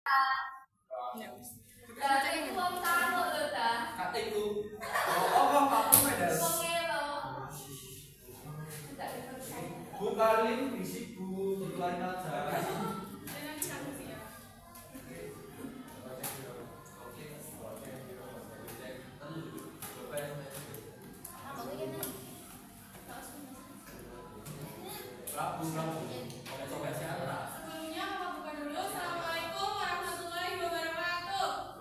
Bu kalian bisik bu, dikeluarin aja. Rabu. Sebelumnya Bapak buka dulu. Assalamualaikum warahmatullahi wabarakatuh.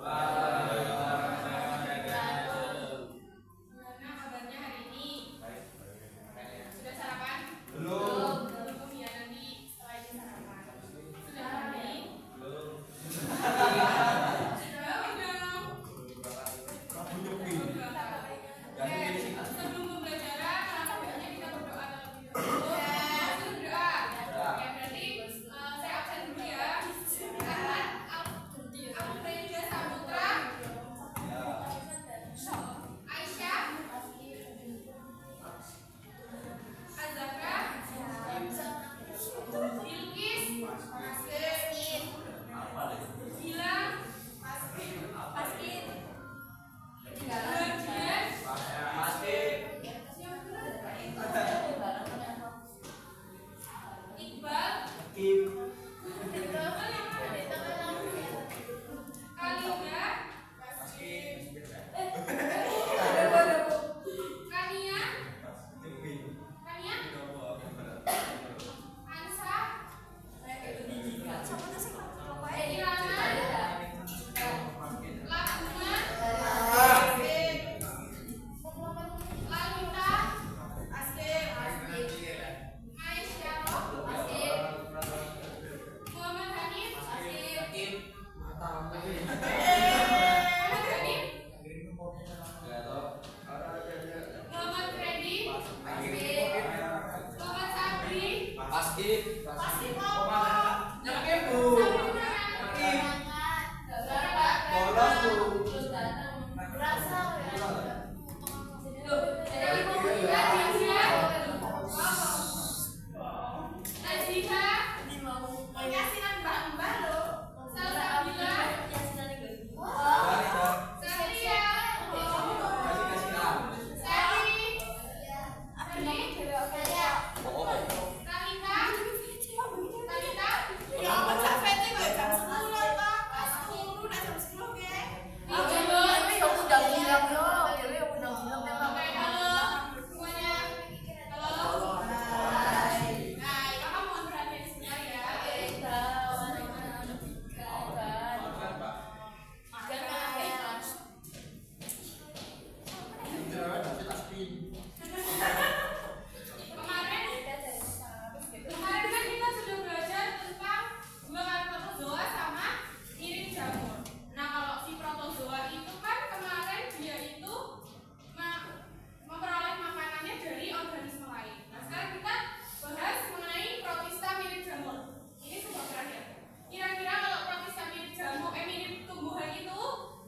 Gimana kabarnya hari ini? Sudah sarapan? Belum. Ya nanti setelah ini sarapan. Sudah mandi? Belum. Sudah udah. Rabu nyepi. Sebelum pembelajaran, alangkah baiknya kita berdoa terlebih dahulu. Berdoa. Oke, berarti saya absen dulu ya. Karena Alfredia Saputra, Aisyah, Azahra, Bilqis, Gilang, Bagian, Iqbal, Kalinda, Kania, Ansa, Irana, Laguna, Lalita, Aisyah, Muhammad Hanif, Muhammad Hanif, Muhammad Freddy, Muhammad Sabri, Sabri Kemarin kan kita sudah belajar tentang pembuatan protozoa sama ngirim jamur. Nah, kalau si protozoa itu kan kemarin dia itu memperoleh makanannya dari organisme lain. Nah, sekarang kita bahas mengenai protista mirip jamur. Ini sebuah terakhir. Kira-kira kalau protista mirip jamur, mirip tumbuhan itu,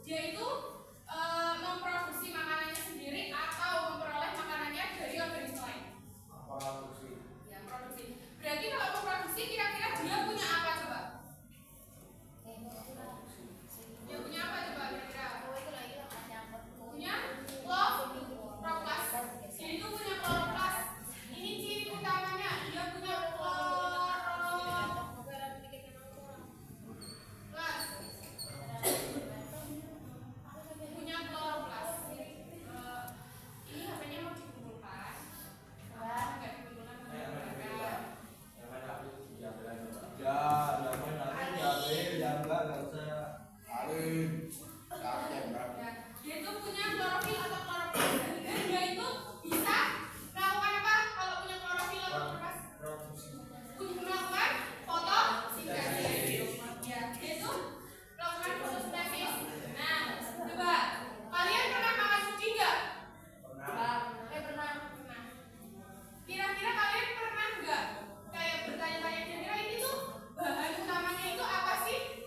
dia itu memproduksi makanannya sendiri atau memperoleh makanannya dari organisme lain? Ya, produksi. Berarti kalau memproduksi kira-kira dia punya apa coba? Dia punya apa coba kira-kira? Punya kloroplas. Jadi itu punya kloroplas. Ini ciri utamanya, dia punya kloroplas. Punya kloroplas. Ini HP-nya mau dikumpulkan. Enggak dikumpulkan. Dia itu punya klorofil atau kloroplas. Dan dia itu bisa melakukan apa kalau punya klorofil atau kloroplas? Melakukan fotosintesis. Ya, dia itu melakukan fotosintesis. Nah, coba kalian pernah makan kucing nggak? Pernah. Kira-kira kalian pernah nggak kayak bertanya-tanya kira-kira ini tuh bahan utamanya itu apa sih?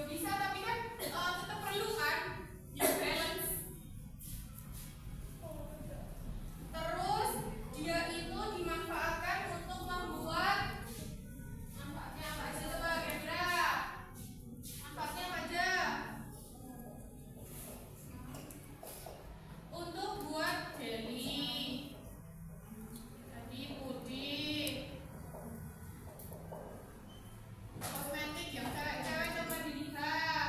bisa tapi kan tetap perlu kan yang balance. Terus dia itu dimanfaatkan untuk membuat manfaatnya apa aja coba kira-kira? Manfaatnya apa aja? Untuk buat jelly tadi putih, kosmetik yang cewek-cewek coba dilihat.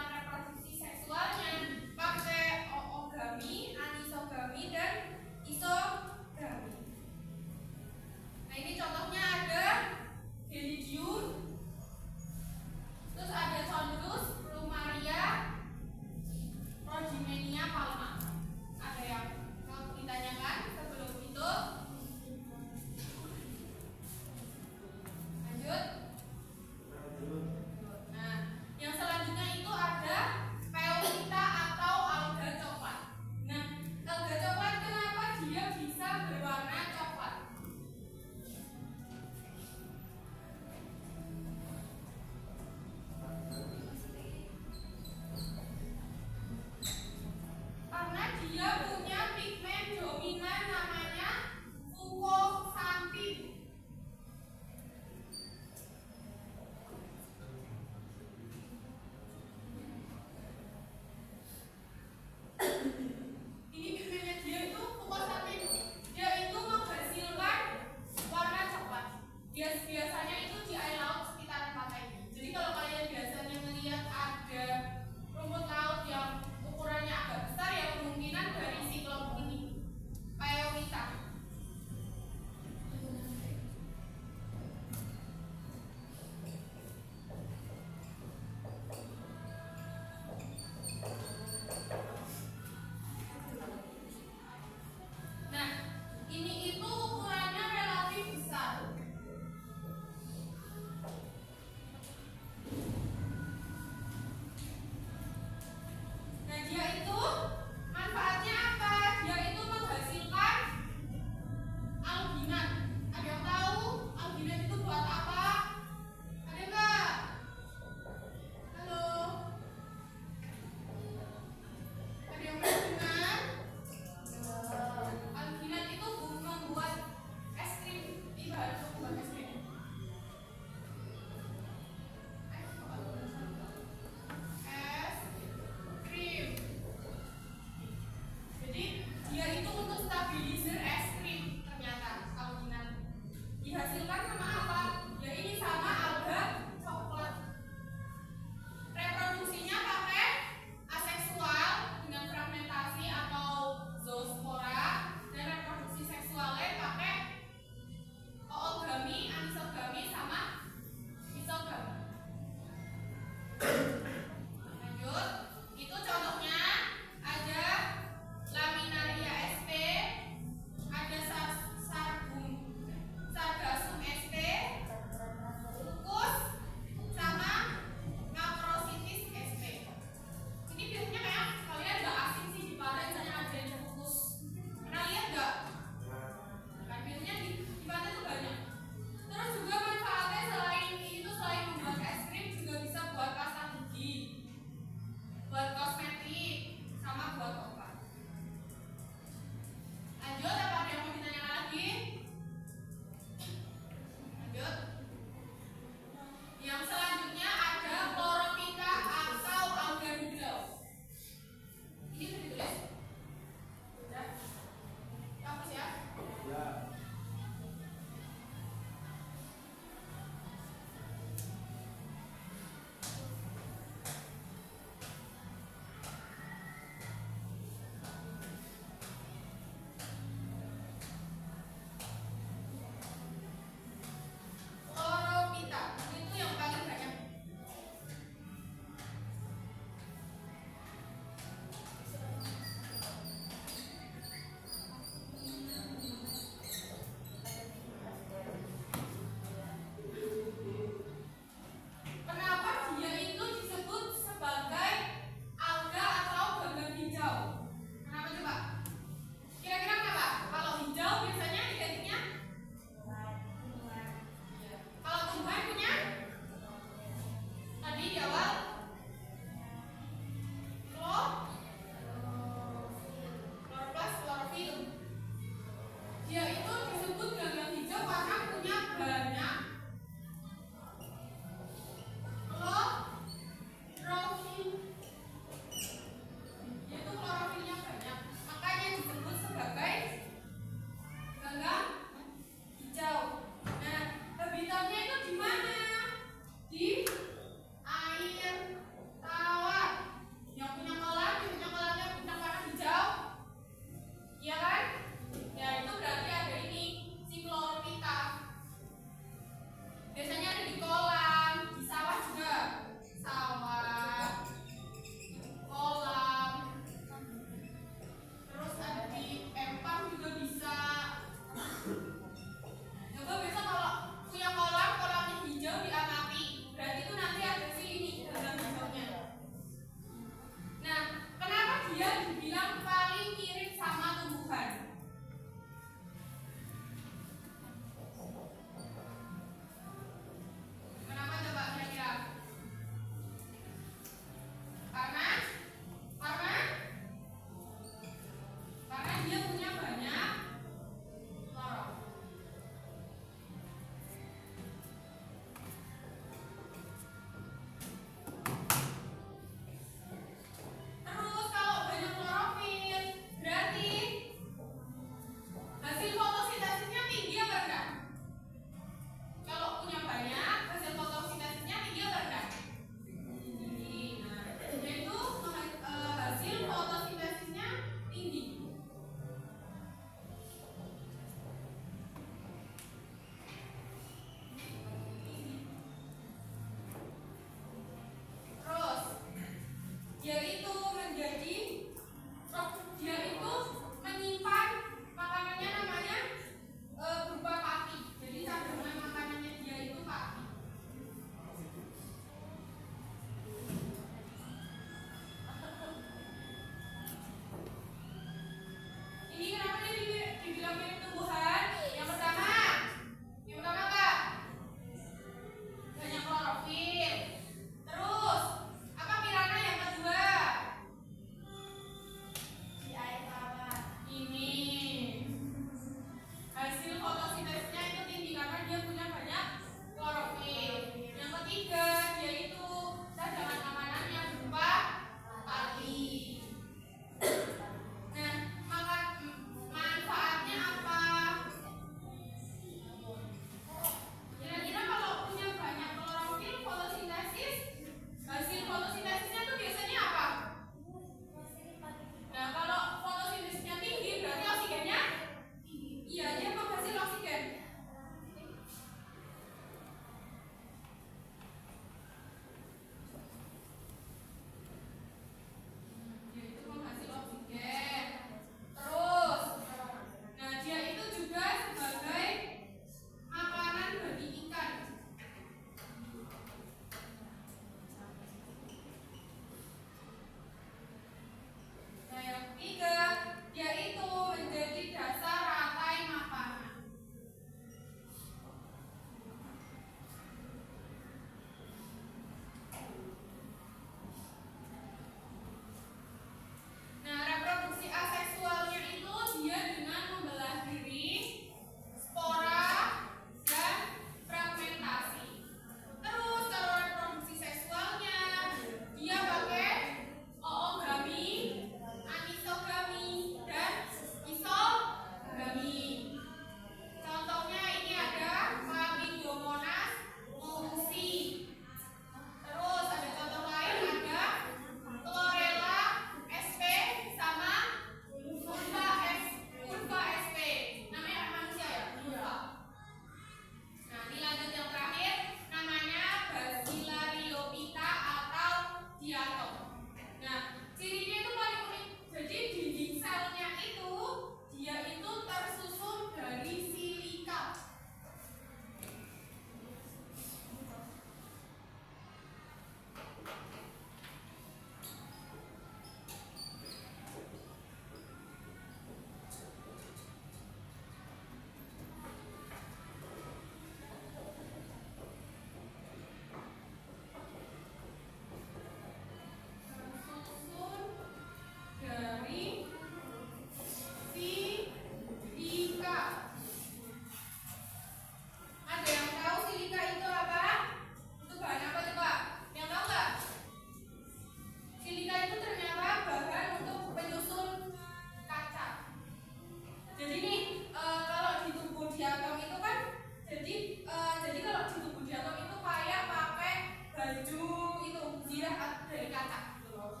baju itu ziraat dari kaca gitu loh.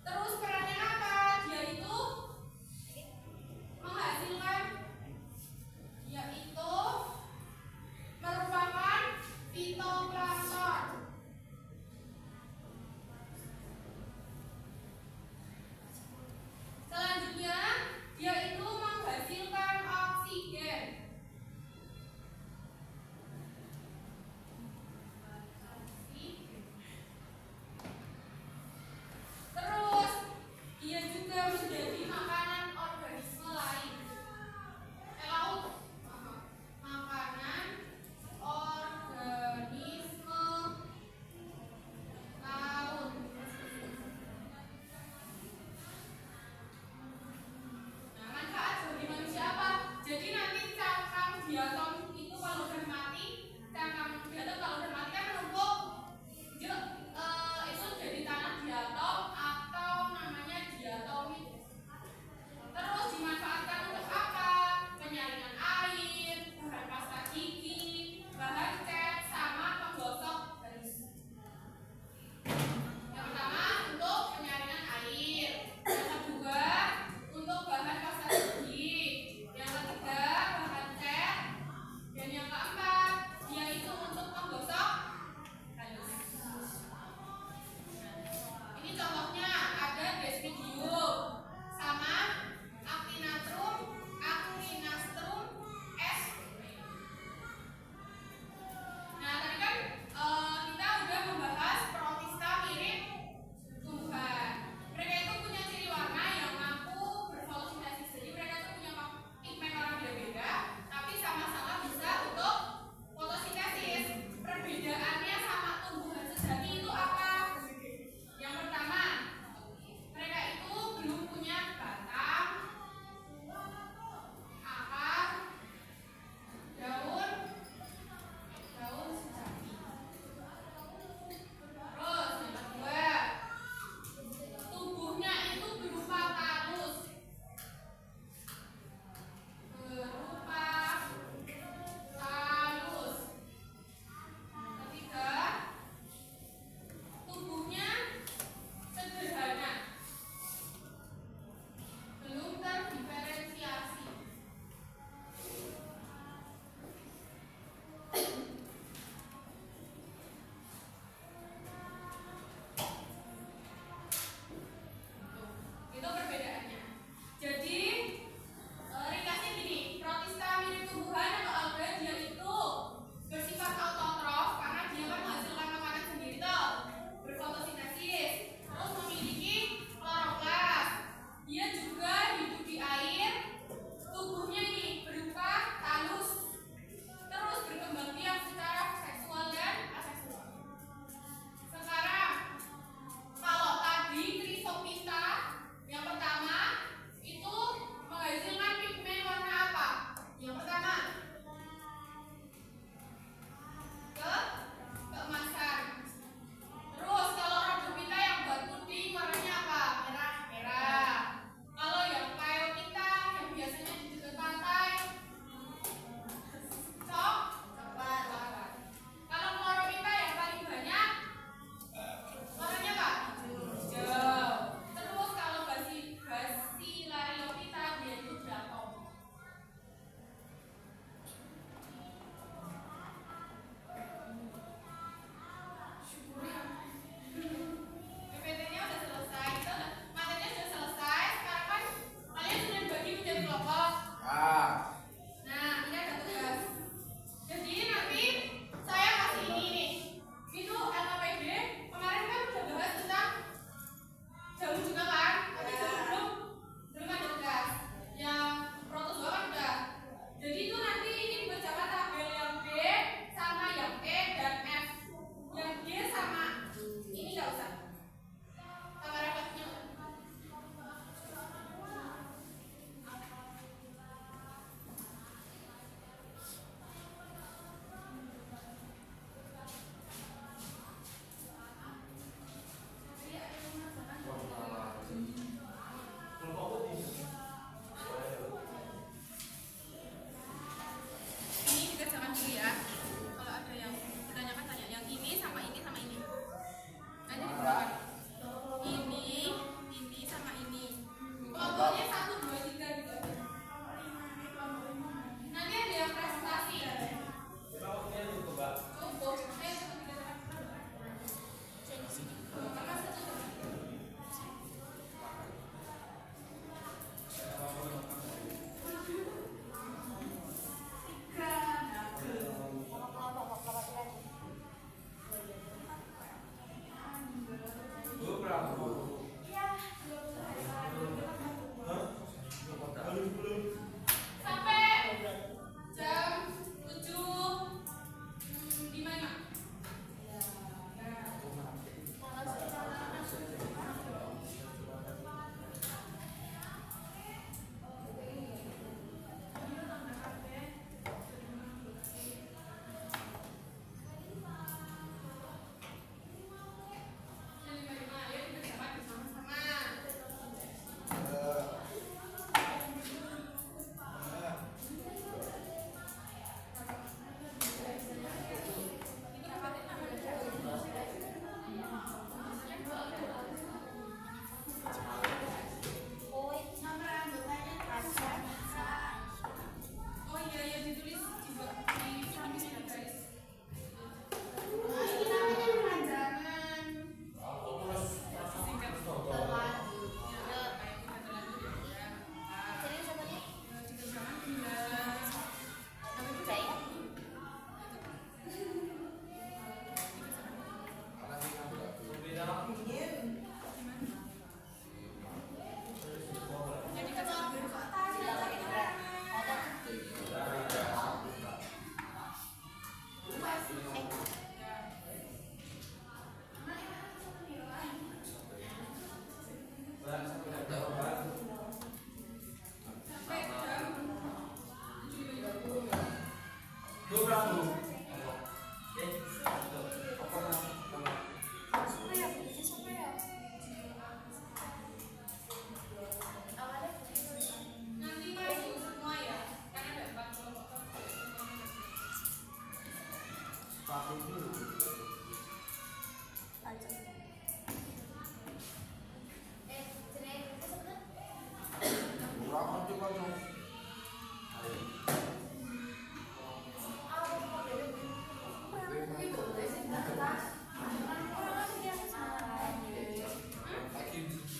Terus perannya apa? Dia itu menghasilkan, yaitu merupakan fitoplankton. Selanjutnya, dia itu menghasilkan oksigen. Terus, dia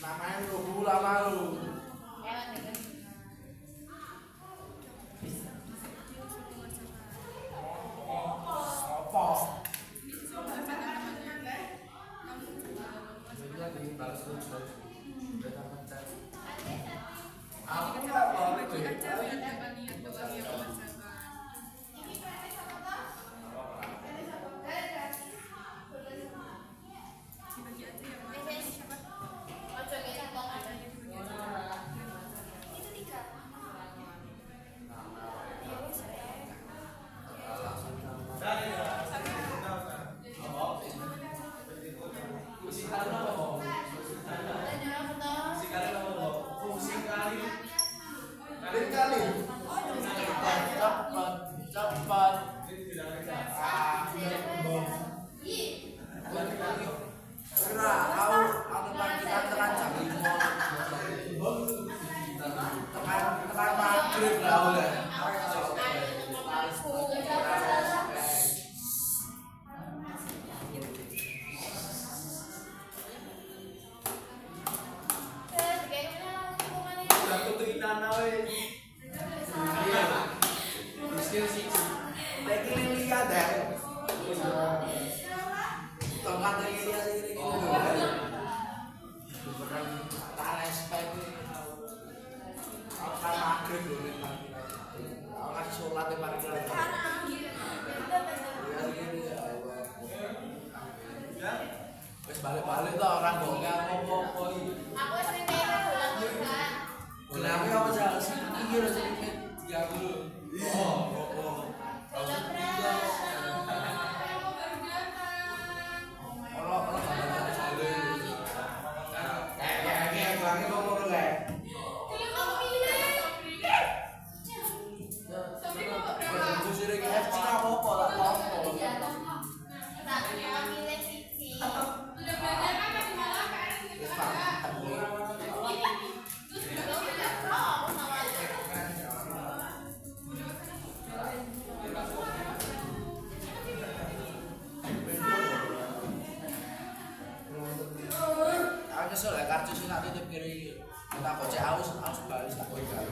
Namanya lu gula malu. Cepat. Kira aku kita tekan jam 5. Tekan maghrib lah oleh. Balik-balik tuh orang bongkar apa-apa iki. Aku sering kayak bulan-bulan. Kenapa kamu jalan sini? Iki lho sing 30. Oh. Soalnya kartu sih tak tutup kiri, tak kocek aus balik tak kocek.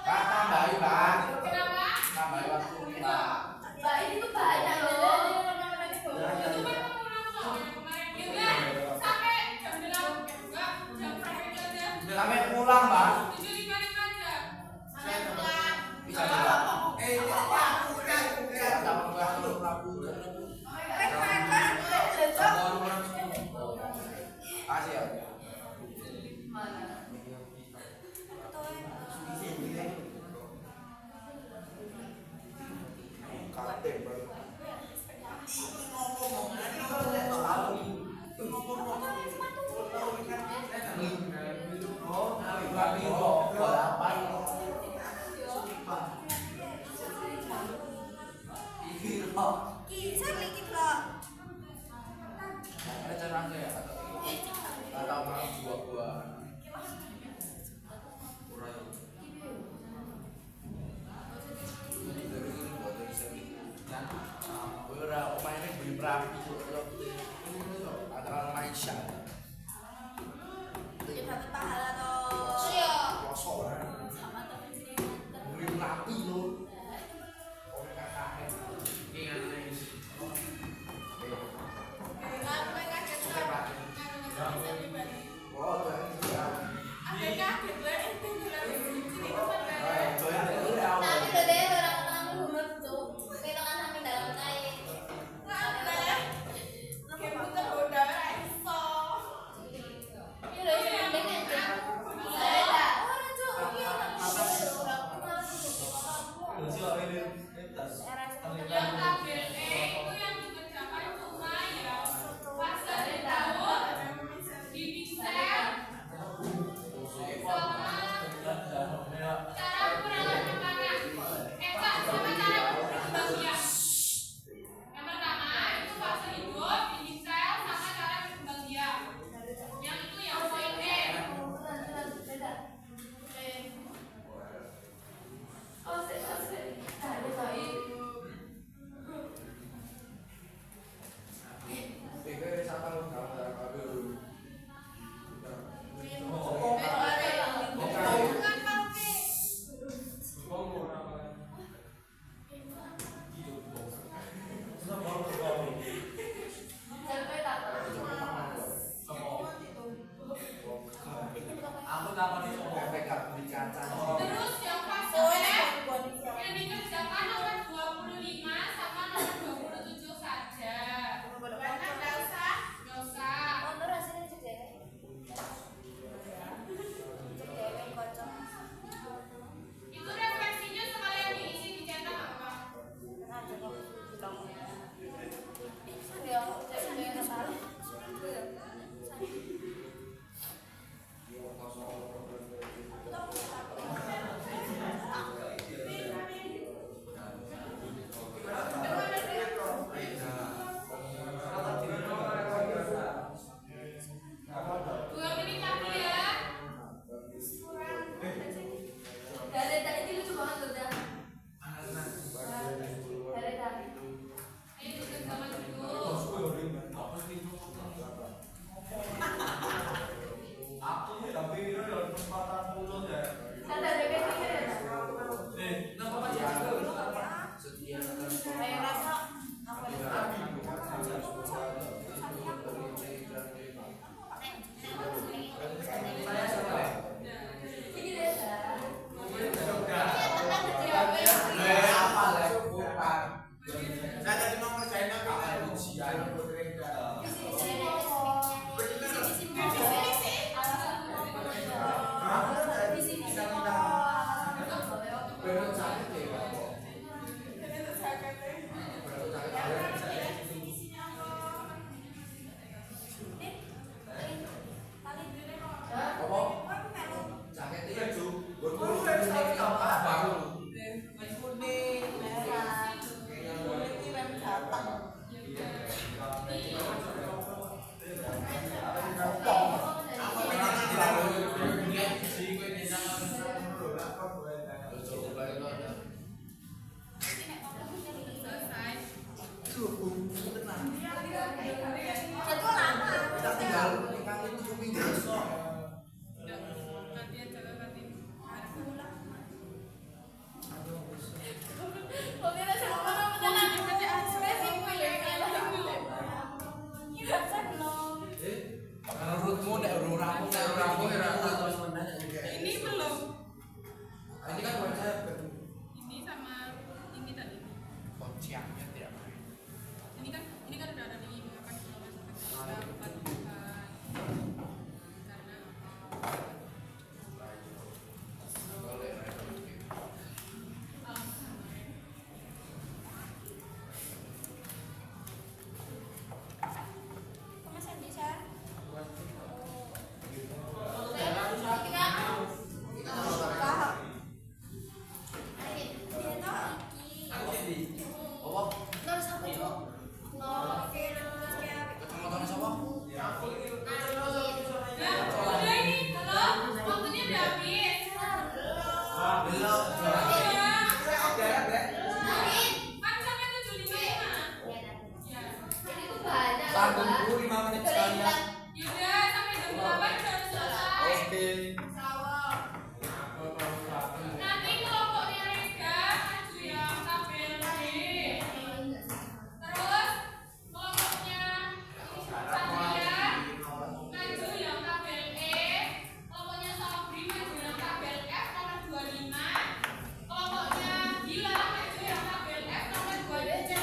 Tambahin, Pak. Kenapa? Tambahin waktu kita. Mbak ini tuh banyak loh. Itu kan pengulangan soal yang kemarin. Ya udah, sampai jam 8 enggak, jam berapa itu aja? Sampai pulang, Pak. 7.55 aja. Sampai pulang. Bisa juga. Sama gua harus laku. Kasih ya. Jadi dapat pahala toh. Belok. Kan sampai 75 ya. Ini tuh banyak. Tanggung dulu 5 menit sekalian. Yaudah sampai jam 8 udah harus selesai. Oke. Nanti kelompoknya Rega maju yang tabel D. Terus kelompoknya Satria maju yang tabel E. Kelompoknya Sobri maju yang tabel F nomor 25. Kelompoknya Gilang maju yang tabel F nomor 27.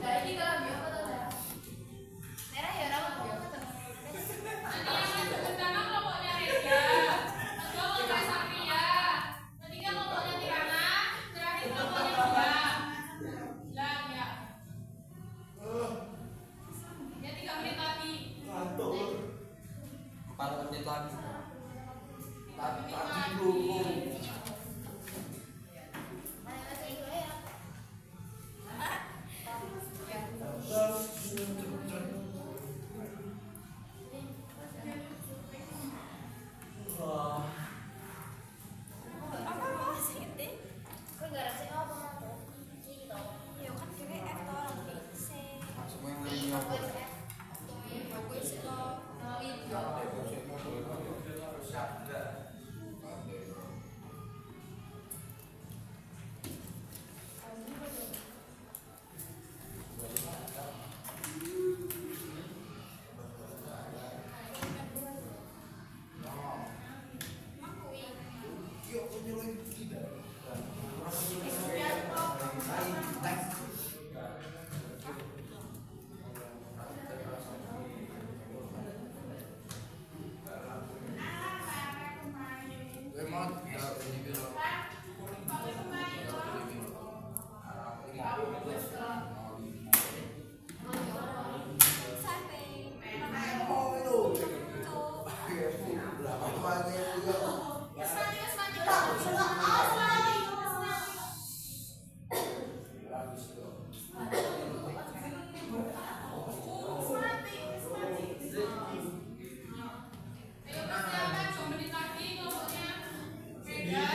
Nanti yang maju pertama kelompoknya Rega, kedua kelompoknya Satria, ketiga kelompoknya Tirana, terakhir kelompoknya Gilang. Gilang ya. Ya 3 menit lagi. 4 menit lagi. Tadi dulu. Semua yang lagi nyopot. Ayo persiapan 2 menit lagi kelompoknya Rega.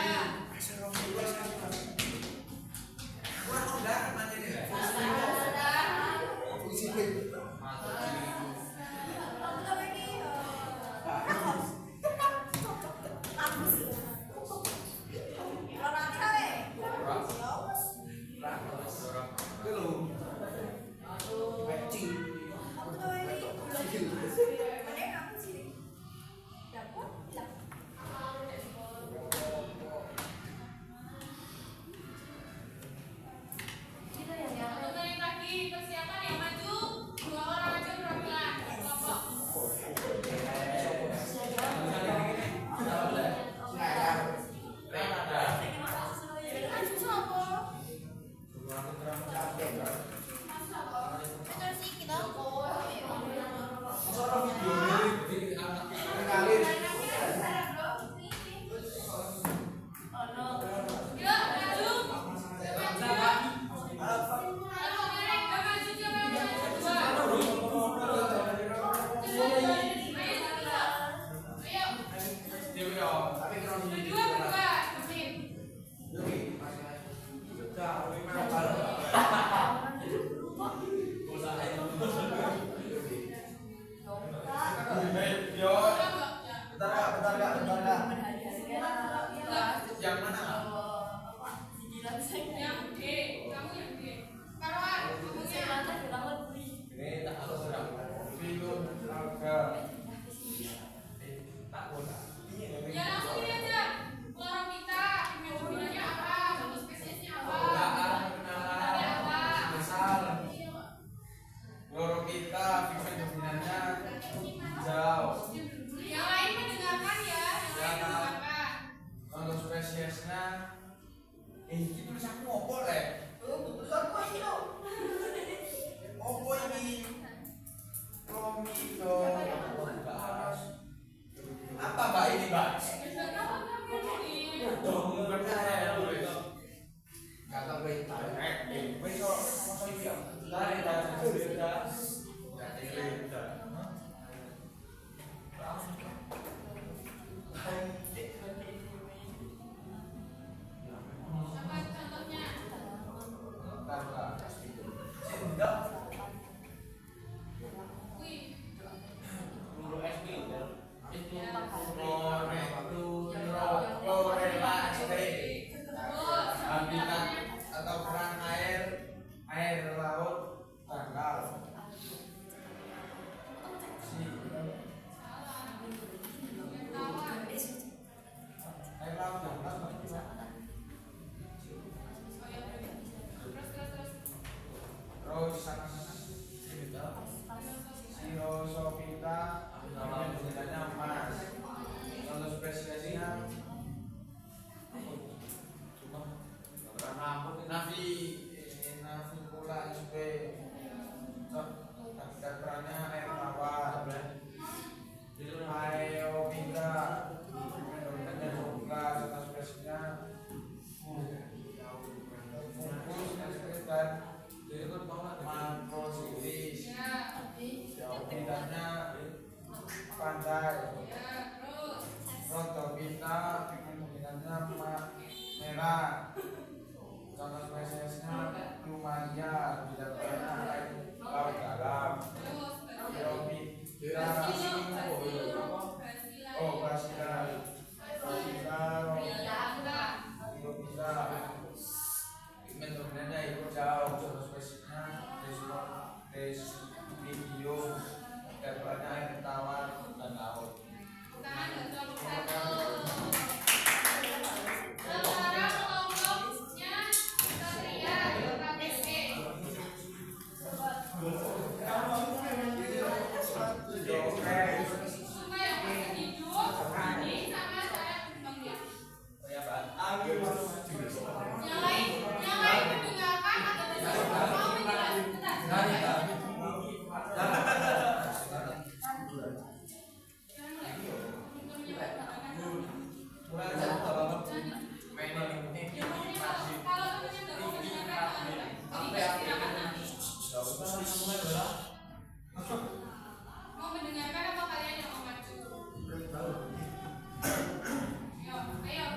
Satu menit lagi persiapan yang maju 2 orang aja perwakilan kelompok. Yuk maju. Kelompoknya Rega maju siapa yang kedua? Ayo. Kedua berdua. Amin. Yang mana? Yang D, kamu yang D. Karwan, kamunya. Ini tak harus serang. Film agak tak boleh. Ya langsung ini aja. Lorong kita, gunanya apa? Bentuk spesiesnya apa? Bentuknya apa? Besar. Loro kita fungsi dominannya hijau. Yang lain mendengarkan ya. Yang lain mendengarkan. Untuk spesiesnya itu tulisanku opo le? Opo ini? Romido. Apa mbak ini mbak? Kata berita. Besok sama saya. Dari pantai. Ya, terus. Rhodophyta dominannya merah. Contoh spesiesnya Plumaria, tidak banyak air laut dalam. Terus. Pterophyta Basila. Basila. Pigmen dominannya hijau. Contoh spesiesnya Desvidium, tidak banyak air tawar dan laut. Tangan dua satu. Sekarang kelompoknya Satria KPP. Sungai yang masih hidup, ini sama saya berkembang ya. Yang lain mendengarkan atau tidak mau menjelaskan. Mau mendengarkan apa kalian yang mau maju? Ayo.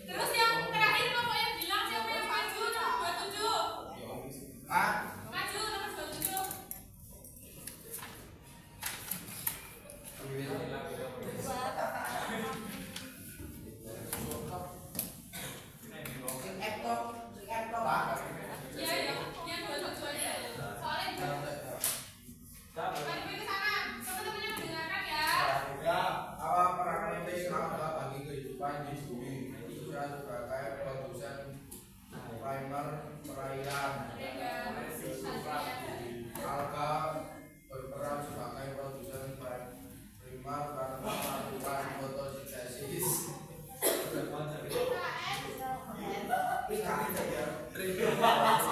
Terus yang terakhir pokoknya bilang siapa yang maju nomor 27. Maju nomor 27. Iya ya, yang 27 aja. Soalnya mari ke sana. Teman-temannya mendengarkan ya. Awal perangan ini adalah bagi kehidupan di bumi, khususnya sebagai produsen primer perairan. Alga berperan sebagai produsen primer karena melakukan fotosintesis. Terima kasih.